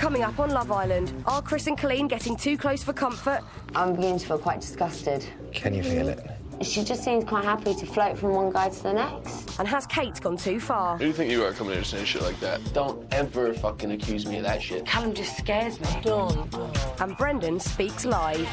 Coming up on Love Island, are Chris and Colleen getting too close for comfort? I'm beginning to feel quite disgusted. Can you feel it? She just seems quite happy to float from one guy to the next. And has Kate gone too far? Who do you think you are coming here saying shit like that? Don't ever fucking accuse me of that shit. Callum just scares me. And Brendan speaks live.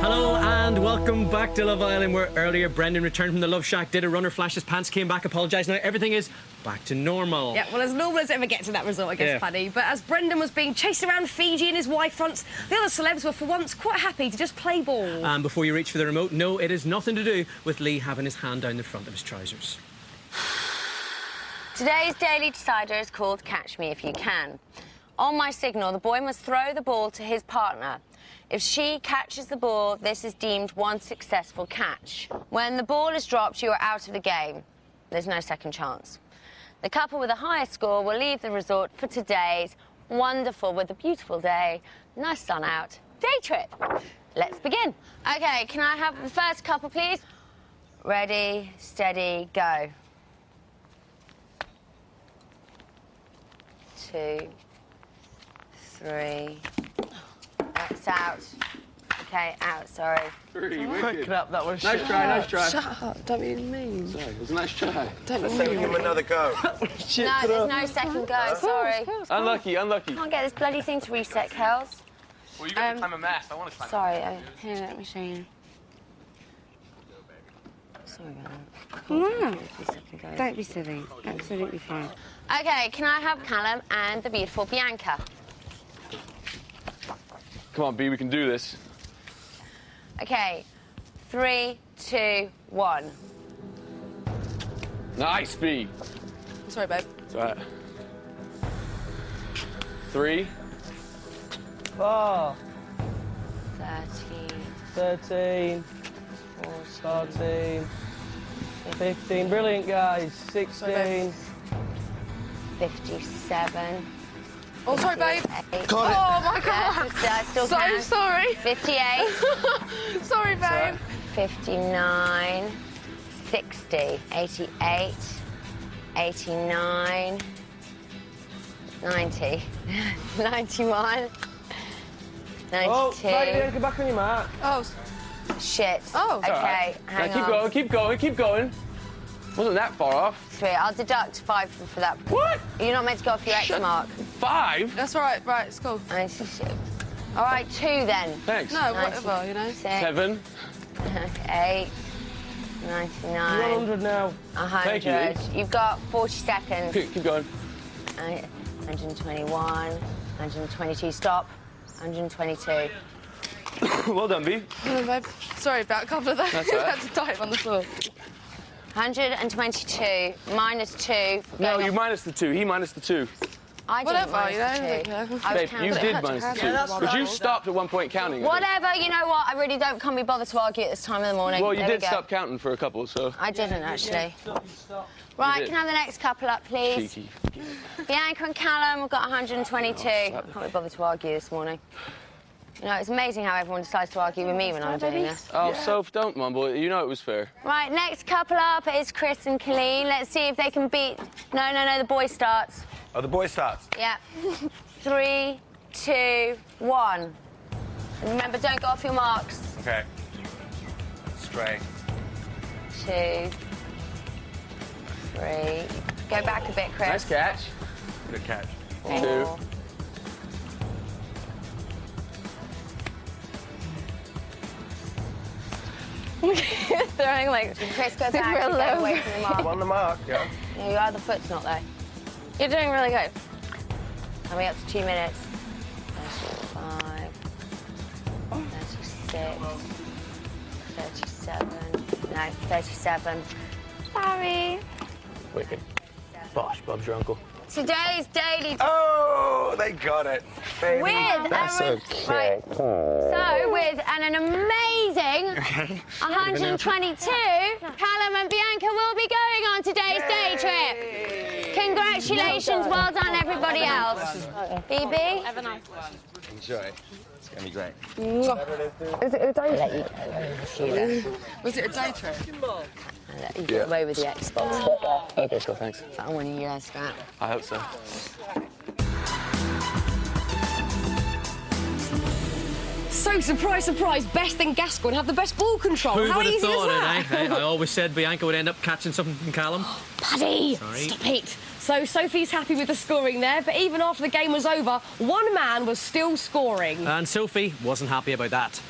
Hello and welcome back to Love Island, where earlier Brendan returned from the Love Shack, did a runner, flashed his pants, came back, apologised. Now everything is back to normal. Yeah, well, as normal as it ever gets in that resort, I guess, Paddy. But as Brendan was being chased around Fiji in his wife fronts, the other celebs were for once quite happy to just play ball. And before you reach for the remote, no, it is nothing to do with Lee having his hand down the front of his trousers. Today's Daily Decider is called Catch Me If You Can. On my signal, the boy must throw the ball to his partner. If she catches the ball, this is deemed one successful catch. When the ball is dropped, you are out of the game. There's no second chance. The couple with the highest score will leave the resort for today's wonderful, with a beautiful day, nice sun out, day trip. Let's begin. OK, can I have the first couple, please? Ready, steady, go. 2, 3... That's out. OK, out, sorry. 3, wicked. Crap, that was Nice try, nice try. Shut up, don't be mean. Sorry, it was a nice try. Don't be Let's give him another go. Shit, No, there's no second go, sorry. Unlucky, unlucky. Can't get this bloody thing to reset, Kels. Well, you got to climb a mast. I want to climb. Sorry, here, let me show you. Sorry about that. Don't be silly. Absolutely fine. OK, can I have Callum and the beautiful Bianca? Come on, B, we can do this. OK, 3, 2, 1. Nice, B. Sorry, babe. It's all right. 3. 4, 13, 13, 14, 15. Brilliant, guys. 16. 57. Oh, sorry, babe. Got it. Oh, my God. I still So can. sorry. 58. Sorry, babe. 59. 60. 88. 89. 90. 91. 92. Oh, right, Bianca, back on your mark. Oh, Shit. Oh. Okay, Right. hang Now, keep on. going, keep going, keep going. Wasn't that far off. 3. I'll deduct 5 for that. What? You're not meant to go off your X mark. 5? that's right. Right, it's cool. 96. All right, 2 then. No, Thanks. whatever, you know. 6. 7. 8. 99. 100 now. 100. Thank You've got 40 seconds. Keep going. 121. 122. Stop. 122. Well done, B. Come on, babe. Sorry about a couple of those. That's all right. I had to dive on the floor. 122 minus 2. No, you minus the 2. He minus the 2. I didn't Whatever, minus you know, the 2. I don't care. I was Babe, counting. you did had to minus the have 2. it. That's But you right. stopped at one point counting. Whatever, you know what? I really can't be bothered to argue at this time of the morning. Well, you There we did go. stop counting for a couple, so. I didn't, actually. Stop. Right, did. can I have the next couple up, please? Cheeky. Bianca and Callum, we've got 122. Can't be bothered to argue this morning. You know, it's amazing how everyone decides to argue with me when I'm doing this. Oh, Soph, don't mumble. You know it was fair. Right, next couple up is Chris and Colleen. Let's see if they can beat... No, the boy starts. Oh, the boy starts. Yeah. 3, 2, 1. And remember, don't go off your marks. Okay. Straight. 2, 3. Go back a bit, Chris. Nice catch. Good catch. 2. 4. Throwing like Chris, go back. Super Go low. away from the mark. On the mark, yeah. No, your other foot's not there. you're doing really good. Coming up to 2 minutes. 35. 36. 37. No, 37. Sorry. Wicked. Bosh, Bob's your uncle. Today's daily Oh, they got it. Baby. with That's Aaron- okay. Right. So with an amazing 122, Callum and Bianca will be going on today's day trip. Congratulations, well done everybody else. BB? Enjoy. gonna be great. Is it a day trip? Was it a day trip? I'll let you get away with the Xbox. Okay, cool, thanks. I want you guys to out. I hope so. So, surprise, surprise, Best and Gascoigne have the best ball control. Who How would have easy thought is that? it, eh? I always said Bianca would end up catching something from Callum. Paddy, Sorry. stop it. So, Sophie's happy with the scoring there, but even after the game was over, one man was still scoring. And Sophie wasn't happy about that.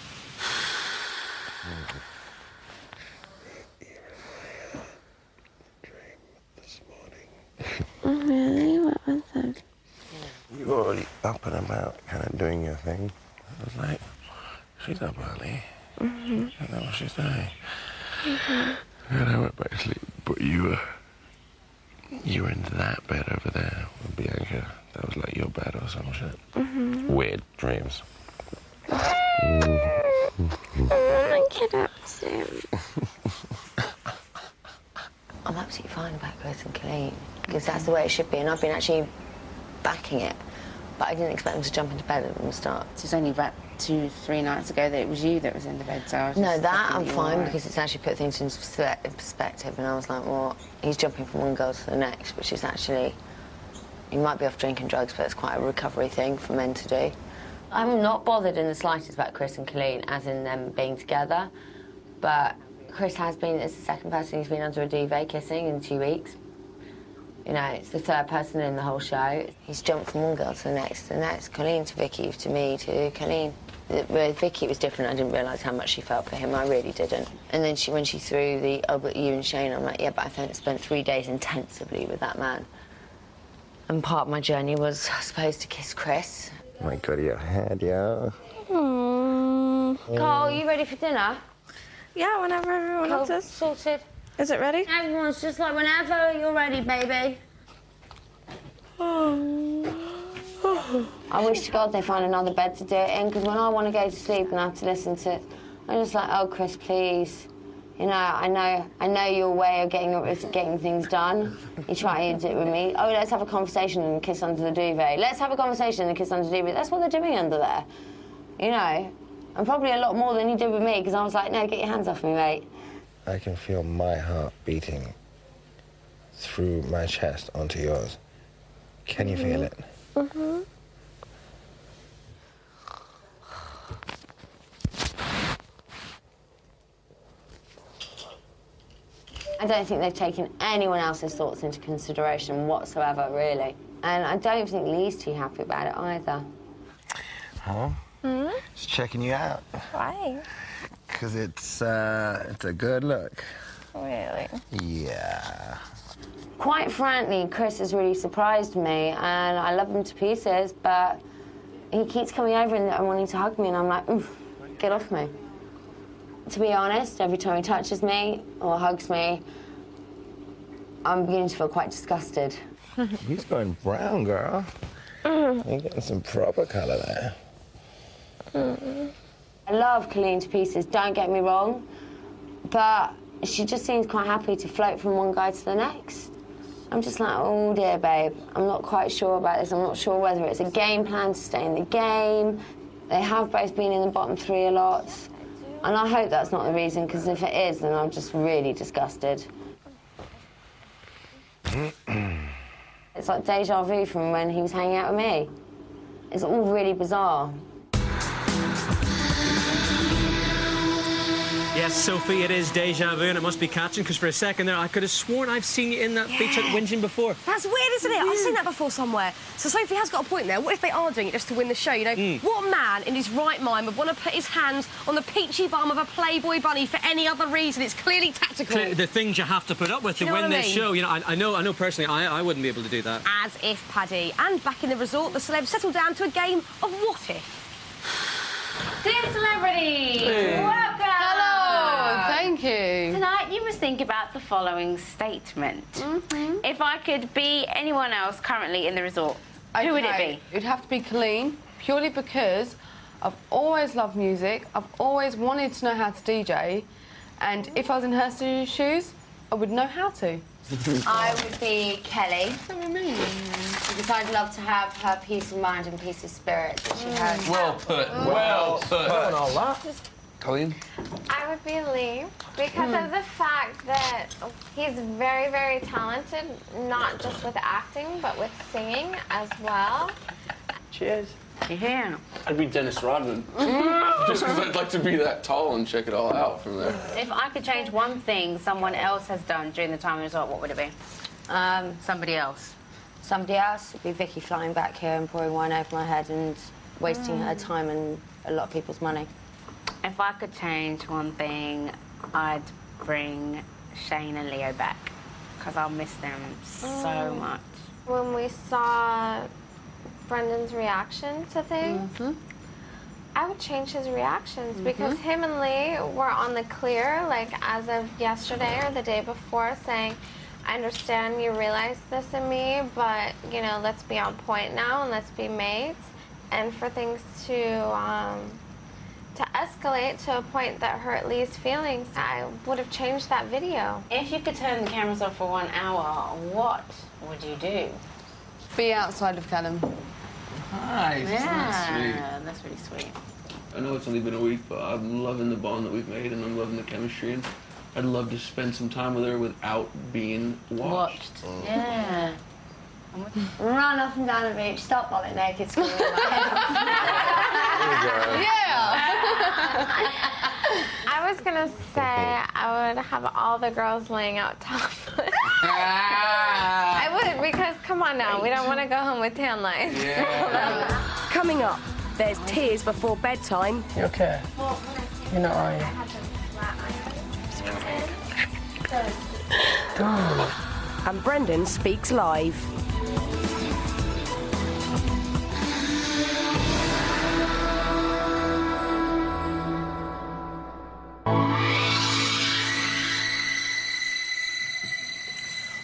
Really? What was that? You were already up and about, kind of doing your thing. I was like, she's up early. I don't know what she's doing. And I went back to sleep, but you were in that bed over there with Bianca. That was like your bed or some shit. Weird dreams. I get up soon. I'm absolutely fine about Chris and Colleen, because that's the way it should be, and I've been actually backing it. But I didn't expect them to jump into bed at the start. It was only about 2-3 nights ago that it was you that was in the bed, so I was No, just that thinking I'm you were fine, all right. because it's actually put things into perspective, and I was like, well, he's jumping from one girl to the next, which is actually, he might be off drinking drugs, but it's quite a recovery thing for men to do. I'm not bothered in the slightest about Chris and Colleen, as in them being together, but Chris has been, it's the second person he's been under a duvet kissing in 2 weeks. You know, it's the third person in the whole show. He's jumped from one girl to the next, Colleen to Vicky, to me, to Colleen. With Vicky, it was different. I didn't realise how much she felt for him. I really didn't. And then when she threw the, oh, but you and Shane, I'm like, yeah, but I spent 3 days intensively with that man. And part of my journey was, I suppose, to kiss Chris. My God, your head, yeah. Carl, you ready for dinner? Yeah, whenever everyone else is. Sorted. Is it ready? Everyone's just like, whenever you're ready, baby. I wish to God they find another bed to do it in, because when I want to go to sleep and I have to listen to it, I'm just like, oh, Chris, please. You know, I know your way of getting things done. You try to do it with me. Oh, let's have a conversation and kiss under the duvet. Let's have a conversation and kiss under the duvet. That's what they're doing under there. You know, and probably a lot more than you did with me, because I was like, no, get your hands off me, mate. I can feel my heart beating through my chest onto yours. Can you feel it? I don't think they've taken anyone else's thoughts into consideration whatsoever, really. And I don't think Lee's too happy about it either. Huh? Just checking you out. Why? Because it's a good look. Really? Yeah. Quite frankly, Chris has really surprised me, and I love him to pieces, but he keeps coming over and wanting to hug me, and I'm like, oof, get off me. To be honest, every time he touches me or hugs me, I'm beginning to feel quite disgusted. He's going brown, girl. You're getting some proper colour there. I love Colleen to pieces, don't get me wrong, but she just seems quite happy to float from one guy to the next. I'm just like, oh dear, babe, I'm not quite sure about this. I'm not sure whether it's a game plan to stay in the game. They have both been in the bottom three a lot. And I hope that's not the reason, because if it is, then I'm just really disgusted. It's like deja vu from when he was hanging out with me. It's all really bizarre. Yes, Sophie, it is deja vu, and it must be catching, because for a second there, I could have sworn I've seen you in that feature whinging before. That's weird, isn't it? I've seen that before somewhere. So Sophie has got a point there. What if they are doing it just to win the show? You know, what man in his right mind would want to put his hands on the peachy bum of a Playboy bunny for any other reason? It's clearly tactical. The things you have to put up with to You know win what I this mean? show. You know, I know personally, I wouldn't be able to do that. As if, Paddy. And back in the resort, the celebs settled down to a game of what if. Dear celebrity, welcome. Hello, thank you. Tonight you must think about the following statement. If I could be anyone else currently in the resort, who would it be? It'd have to be Colleen, purely because I've always loved music. I've always wanted to know how to DJ, and if I was in her shoes, I would know how to. I would be Kelly. Because I'd love to have her peace of mind and peace of spirit that she has. Well put. Well put. all that. Colleen? I would be Lee because of the fact that he's very, very talented, not just with acting, but with singing as well. Cheers. Yeah. I'd be Dennis Rodman. Just because I'd like to be that tall and check it all out from there. If I could change one thing someone else has done during the time of the resort, what would it be? Somebody else. Somebody else would be Vicky flying back here and pouring wine over my head and wasting her time and a lot of people's money. If I could change one thing, I'd bring Shane and Leo back because I'll miss them so much. When we saw Brendan's reaction to things, I would change his reactions because him and Lee were on the clear, like as of yesterday or the day before, saying, I understand you realize this in me, but, you know, let's be on point now and let's be mates. And for things to escalate to a point that hurt Lee's feelings, I would have changed that video. If you could turn the cameras off for 1 hour, what would you do? Be outside of Callum. Nice. Yeah, that's really sweet. I know it's only been a week, but I'm loving the bond that we've made and I'm loving the chemistry. And I'd love to spend some time with her without being watched. Yeah. Run up and down the beach, stop butt naked, screaming my head off. I was gonna say I would have all the girls laying out topless. I would, because come on now, we don't want to go home with tan lines. Yeah. Coming up, there's tears before bedtime. You okay? You're not, are you? And Brendan speaks live.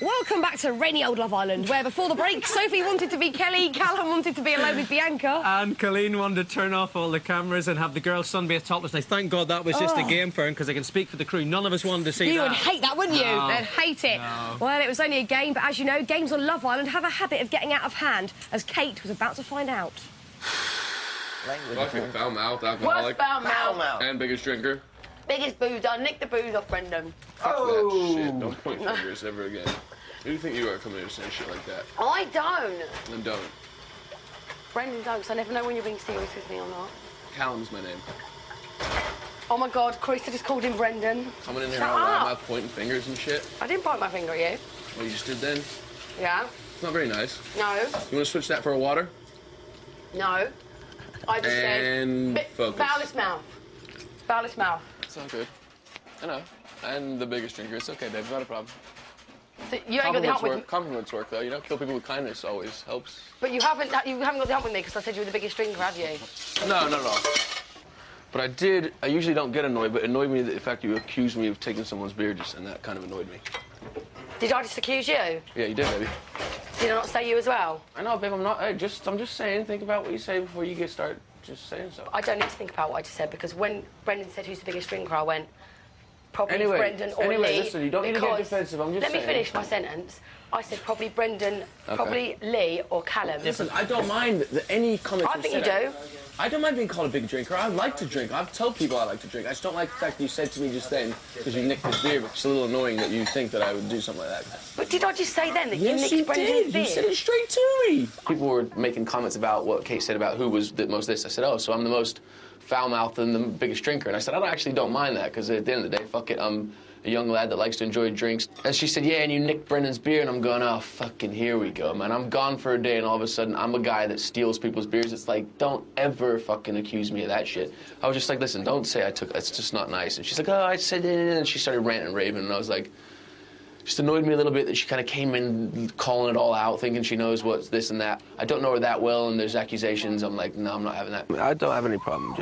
Welcome back to rainy old Love Island, where before the break, Sophie wanted to be Kelly, Callum wanted to be alone with Bianca. And Colleen wanted to turn off all the cameras and have the girls sunbathe topless. Now, thank God that was just a game for him, because I can speak for the crew. None of us wanted to see You that. would hate that, wouldn't you? No. They'd hate it. No. Well, it was only a game, but as you know, games on Love Island have a habit of getting out of hand, as Kate was about to find out. Fucking foul mouth, alcoholic. Foul mouth. And biggest drinker. Biggest boozer. Nick the booze off Brendan. Fuck that shit. Don't point fingers ever again. Who do you think you are coming here saying shit like that? I don't. Then don't. Brendan don't, so I never know when you're being serious with me or not. Callum's my name. Oh my God, Carissa just called him Brendan. Coming in here Shut out loud, up. mouth pointing fingers and shit. I didn't point my finger at you. What you just did then? Yeah? It's not very nice. No. You want to switch that for a water? No. I just And said... focus. Foulest mouth. Foulest mouth. It's all good. I know. And the biggest drinker. It's okay, babe. Not a problem. So you ain't got the hump with me. Compliments work, though. You know, kill people with kindness always helps. But you haven't got the hump with me because I said you were the biggest drinker, have you? No, not at all. But I usually don't get annoyed, but it annoyed me the fact you accused me of taking someone's beer, and that kind of annoyed me. Did I just accuse you? Yeah, you did, baby. Did I not say you as well? I know, babe, I'm just saying, think about what you say before you start just saying so. I don't need to think about what I just said because when Brendan said who's the biggest drinker, I went, probably Anyway, Brendan or Lee. Listen, you don't need to get defensive, I'm just Let saying. me finish my sentence. I said probably Brendan, probably Lee or Callum. Listen, I don't mind any comments I think you do. I don't mind being called a big drinker. I like to drink. I've told people I like to drink. I just don't like the fact that you said to me just then, because you nicked his beer, but it's a little annoying that you think that I would do something like that. But did I just say then that Yes, you nicked Brendan's beer? You said it straight to me. People were making comments about what Kate said about who was the most this. I said, oh, so I'm the most foul-mouthed and the biggest drinker. And I said, I actually don't mind that, because at the end of the day, fuck it, I'm a young lad that likes to enjoy drinks. And she said, yeah, and you nicked Brendan's beer. And I'm going, oh, fucking here we go, man. I'm gone for a day, and all of a sudden, I'm a guy that steals people's beers. It's like, don't ever fucking accuse me of that shit. I was just like, listen, don't say I took it. It's just not nice. And she's like, oh, I said it. And she started ranting and raving, and I was like, just annoyed me a little bit that she kind of came in calling it all out, thinking she knows what's this and that. I don't know her that well, and there's accusations. I'm like, no, I'm not having that. I don't have any problem.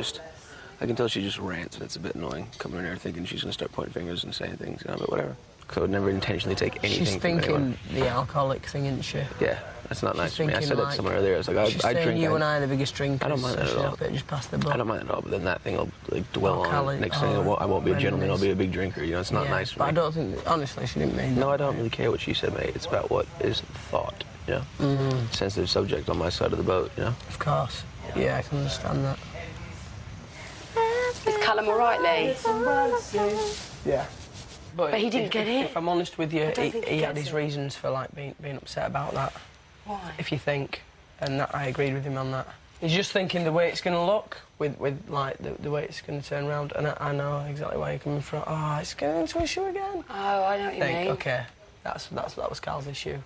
I can tell she just rants, and it's a bit annoying coming in here thinking she's going to start pointing fingers and saying things, you know, but whatever. Because I would never intentionally take anything She's from thinking anyone. the alcoholic thing, isn't she? Yeah, that's not nice She's for me. I thinking, said it somewhere earlier. I was like, she's I saying drink. you and I are the biggest drinkers. I don't mind that at all. Just pass the buck. I don't mind that at all, but then that thing will like dwell on. Cali- Next thing, I won't be a gentleman. I'll be a big drinker. You know, it's not Yeah, nice for but me. I don't think, honestly, she didn't mean that. No, I don't really care what she said, mate. It's about what is thought. you know? Sensitive subject on my side of the boat, you know? Of course. Yeah, I can understand that. Is Callum all right, Lee? Yeah. But he didn't if, get it. If I'm honest with you, I don't think he he had gets his it. reasons for like being upset about that. Why? If you think, and that, I agreed with him on that. He's just thinking the way it's going to look with like the way it's going to turn around, and I know exactly where you're coming from. Oh, it's going into issue again. Oh, I know what you mean. Okay, that was Carl's issue.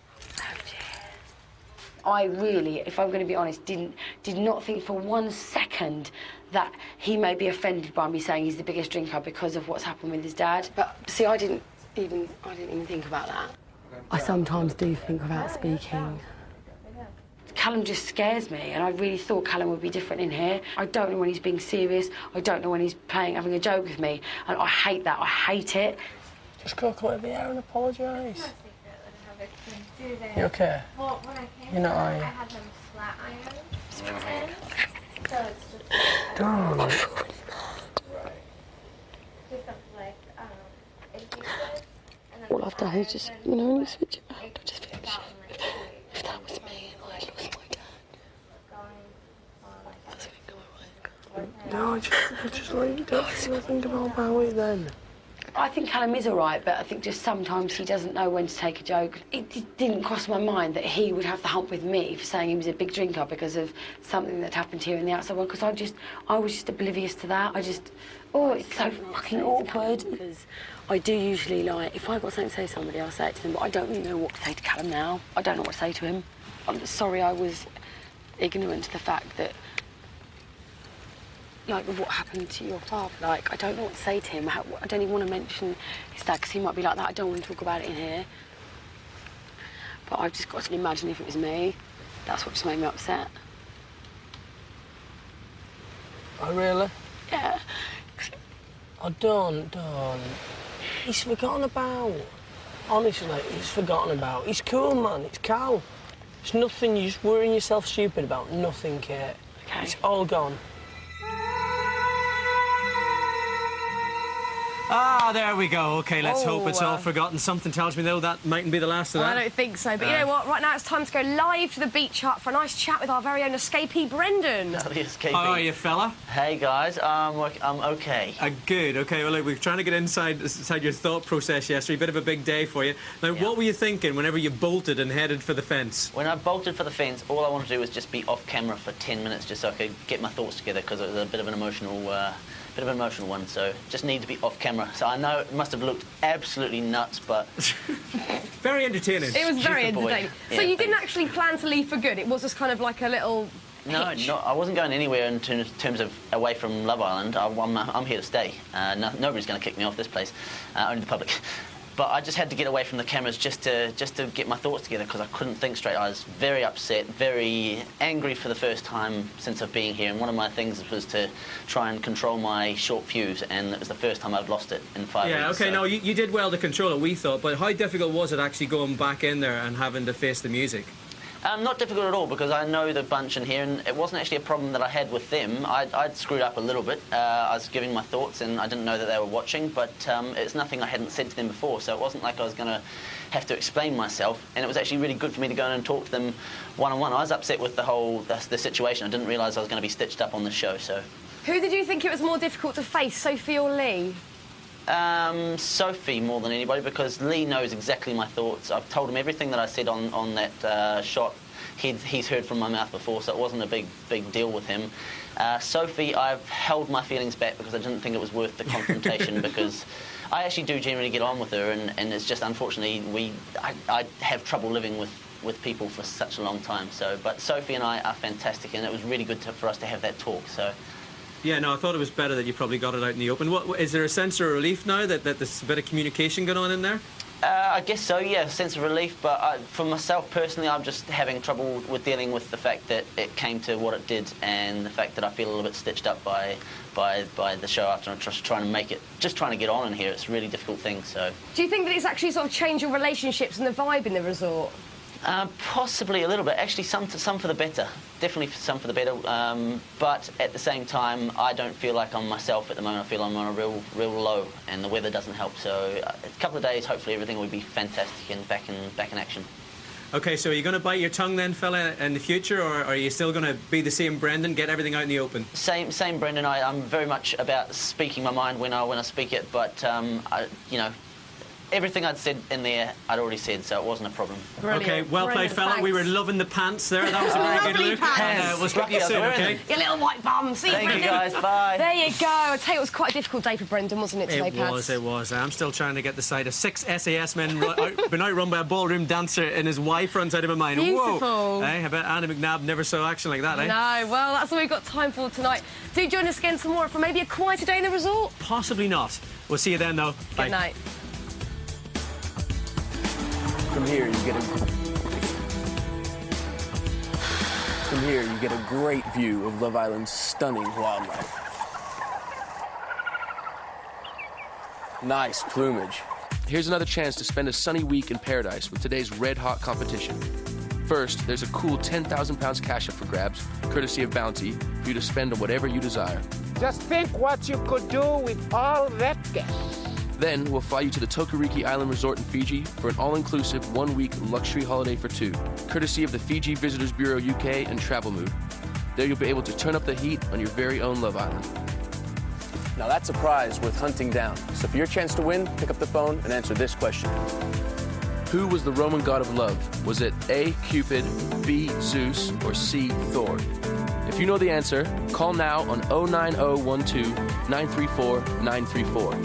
I really, if I'm going to be honest, did not think for 1 second that he may be offended by me saying he's the biggest drinker because of what's happened with his dad. But see, I didn't even think about that. I sometimes do think about speaking. Callum just scares me, and I really thought Callum would be different in here. I don't know when he's being serious. I don't know when he's having a joke with me, and I hate that. I hate it. Just go clear the air and apologise. You okay? Well, when I came You're not, here, are you? I had them flat iron. So it's just Don't. just like adhesive. And then All I've done is just, you know, when you switch it around, I just feel shit. If that was me and I lost my dad. No, just leave it. Don't think about it then. I think Callum is all right, but I think just sometimes he doesn't know when to take a joke. It didn't cross my mind that he would have the hump with me for saying he was a big drinker because of something that happened here in the outside world, because I was just oblivious to that. It's so fucking awkward. Because I do usually, like, if I've got something to say to somebody, I'll say it to them, but I don't really know what to say to Callum now. I don't know what to say to him. I'm sorry I was ignorant to the fact that, like, with what happened to your father, like, I don't know what to say to him. I don't even want to mention his dad, because he might be like that. I don't want to talk about it in here. But I've just got to imagine if it was me. That's what just made me upset. Oh, really? Yeah. Oh, don't. He's forgotten about. Honestly, he's forgotten about. He's cool, man. It's Cal. It's nothing. You're just worrying yourself stupid about nothing, Kate. Okay. It's all gone. Ah, there we go. OK, let's hope it's all forgotten. Something tells me, though, that mightn't be the last of Well, that. I don't think so. But you know what? Right now it's time to go live to the beach hut for a nice chat with our very own escapee, Brendan. The escapee. How are you, fella? Hey, guys. I'm OK. Good. OK, well, look, we're trying to get inside your thought process yesterday. A bit of a big day for you. Now, what were you thinking whenever you bolted and headed for the fence? When I bolted for the fence, all I wanted to do was just be off camera for 10 minutes just so I could get my thoughts together, because it was a bit of an emotional one, so just need to be off camera. So I know it must have looked absolutely nuts, but... Very entertaining. It was very entertaining. Yeah, So you didn't actually plan to leave for good? It was just kind of like a little No, I wasn't going anywhere in terms of away from Love Island. I'm here to stay. Nobody's going to kick me off this place, only the public. But I just had to get away from the cameras just to get my thoughts together, because I couldn't think straight. I was very upset, very angry for the first time since I've been here. And one of my things was to try and control my short fuse, and it was the first time I've lost it in 5 weeks. Yeah, OK, so. no, you did well to control it, we thought. But how difficult was it actually going back in there and having to face the music? Not difficult at all, because I know the bunch in here, and it wasn't actually a problem that I had with them. I'd screwed up a little bit. I was giving my thoughts, and I didn't know that they were watching, but it's nothing I hadn't said to them before, so it wasn't like I was going to have to explain myself, and it was actually really good for me to go in and talk to them one-on-one. I was upset with the situation. I didn't realise I was going to be stitched up on the show, so... Who did you think it was more difficult to face, Sophie or Lee? Sophie more than anybody, because Lee knows exactly my thoughts. I've told him everything that I said on that shot. He's heard from my mouth before, so it wasn't a big deal with him. Sophie, I've held my feelings back because I didn't think it was worth the confrontation, because I actually do generally get on with her, and it's just, unfortunately, I have trouble living with people for such a long time. So, but Sophie and I are fantastic, and it was really good for us to have that talk. So. Yeah, no, I thought it was better that you probably got it out in the open. Is there a sense of relief now that there's a bit of communication going on in there? I guess so, yeah, a sense of relief. But for myself personally, I'm just having trouble with dealing with the fact that it came to what it did, and the fact that I feel a little bit stitched up by the show after I'm just trying to get on in here. It's a really difficult thing. So. Do you think that it's actually sort of changed your relationships and the vibe in the resort? Possibly a little bit. Actually, some for the better. Definitely some for the better. But at the same time, I don't feel like I'm myself at the moment. I feel I'm on a real low, and the weather doesn't help. So a couple of days, hopefully everything will be fantastic and back in action. Okay, so are you going to bite your tongue then, fella, in the future, or are you still going to be the same Brendan, get everything out in the open? Same, Brendan. I'm very much about speaking my mind when I speak it, but you know, everything I'd said in there, I'd already said, so it wasn't a problem. Brilliant. Okay, well played, fella. Thanks. We were loving the pants there. That was a very good look. Pants. We'll speak to you soon, okay? You little white bum. See you, Thank you, Brendan. guys. Bye. There you go. I tell you, it was quite a difficult day for Brendan, wasn't it, today, Pats? It was. I'm still trying to get the sight of 6 SAS men been outrun by a ballroom dancer and his wife runs out of my mind. Beautiful. Whoa. Hey, I bet Anna McNabb never saw action like that, eh? No, well, that's all we've got time for tonight. Do join us again tomorrow for maybe a quieter day in the resort. Possibly not. We'll see you then, though. Bye. Good night. From here, you get a great view of Love Island's stunning wildlife. Nice plumage. Here's another chance to spend a sunny week in paradise with today's red-hot competition. First, there's a cool 10,000 pounds cash up for grabs, courtesy of Bounty, for you to spend on whatever you desire. Just think what you could do with all that cash. Then, we'll fly you to the Tokariki Island Resort in Fiji for an all-inclusive one-week luxury holiday for two, courtesy of the Fiji Visitors Bureau UK and Travel Mood. There you'll be able to turn up the heat on your very own Love Island. Now that's a prize worth hunting down. So for your chance to win, pick up the phone and answer this question. Who was the Roman god of love? Was it A, Cupid, B, Zeus, or C, Thor? If you know the answer, call now on 09012 934 934.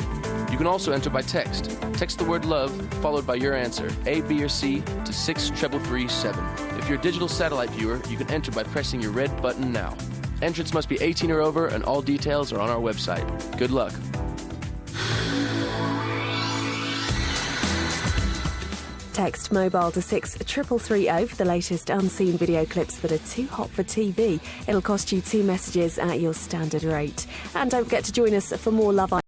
You can also enter by text. Text the word love, followed by your answer, A, B, or C, to 63337. If you're a digital satellite viewer, you can enter by pressing your red button now. Entrance must be 18 or over, and all details are on our website. Good luck. Text mobile to 63330 for the latest unseen video clips that are too hot for TV. It'll cost you 2 messages at your standard rate. And don't forget to join us for more Love Island.